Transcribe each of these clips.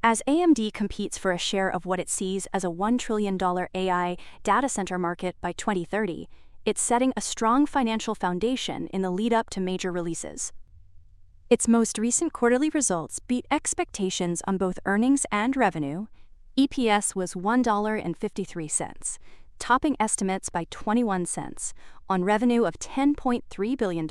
As AMD competes for a share of what it sees as a $1 trillion AI data center market by 2030, it's setting a strong financial foundation in the lead-up to major releases. Its most recent quarterly results beat expectations on both earnings and revenue. EPS was $1.53, topping estimates by 21 cents, on revenue of $10.3 billion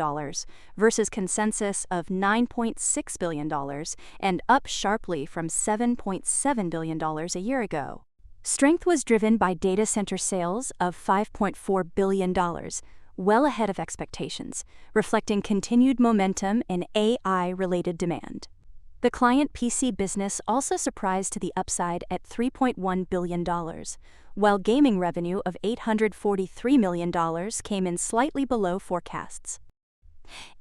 versus consensus of $9.6 billion, and up sharply from $7.7 billion a year ago. Strength was driven by data center sales of $5.4 billion, well ahead of expectations, reflecting continued momentum in AI-related demand. The client PC business also surprised to the upside at $3.1 billion, while gaming revenue of $843 million came in slightly below forecasts.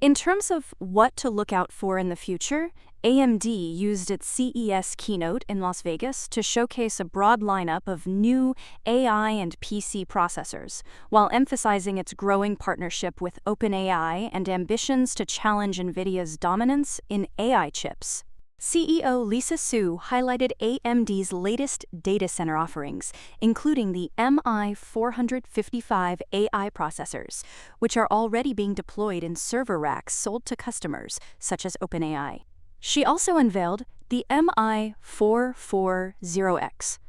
In terms of what to look out for in the future, AMD used its CES keynote in Las Vegas to showcase a broad lineup of new AI and PC processors, while emphasizing its growing partnership with OpenAI and ambitions to challenge NVIDIA's dominance in AI chips. CEO Lisa Su highlighted AMD's latest data center offerings, including the MI455 AI processors, which are already being deployed in server racks sold to customers, such as OpenAI. She also unveiled the MI440X,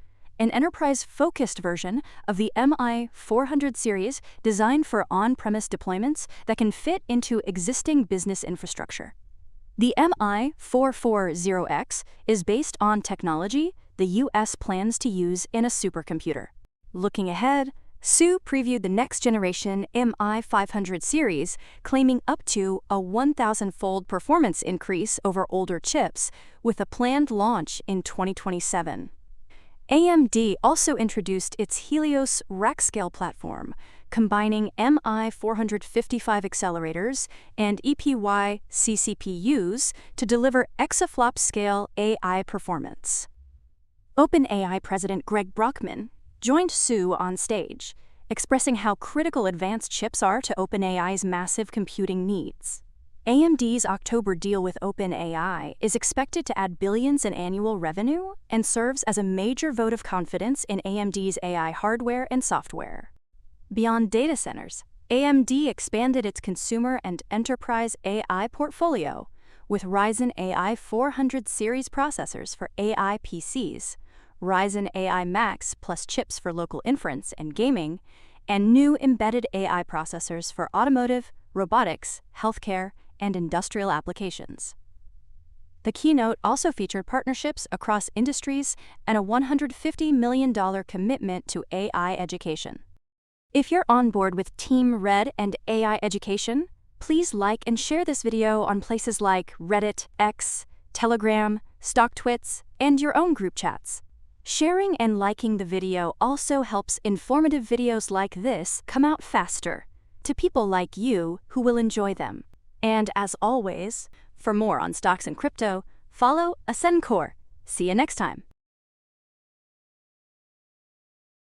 an enterprise-focused version of the MI400 series designed for on-premise deployments that can fit into existing business infrastructure. The MI440X is based on technology the U.S. plans to use in a supercomputer. Looking ahead, Su previewed the next-generation MI500 series, claiming up to a 1,000-fold performance increase over older chips, with a planned launch in 2027. AMD also introduced its Helios rack-scale platform, combining MI455 accelerators and EPY CCPUs to deliver exaflop-scale AI performance. OpenAI President Greg Brockman joined Su on stage, expressing how critical advanced chips are to OpenAI's massive computing needs. AMD's October deal with OpenAI is expected to add billions in annual revenue and serves as a major vote of confidence in AMD's AI hardware and software. Beyond data centers, AMD expanded its consumer and enterprise AI portfolio with Ryzen AI 400 series processors for AI PCs, Ryzen AI Max plus chips for local inference and gaming, and new embedded AI processors for automotive, robotics, healthcare, and industrial applications. The keynote also featured partnerships across industries and a $150 million commitment to AI education. If you're on board with Team Red and AI education, please like and share this video on places like Reddit, X, Telegram, StockTwits, and your own group chats. Sharing and liking the video also helps informative videos like this come out faster to people like you who will enjoy them. And as always, for more on stocks and crypto, follow Ascencore. See you next time.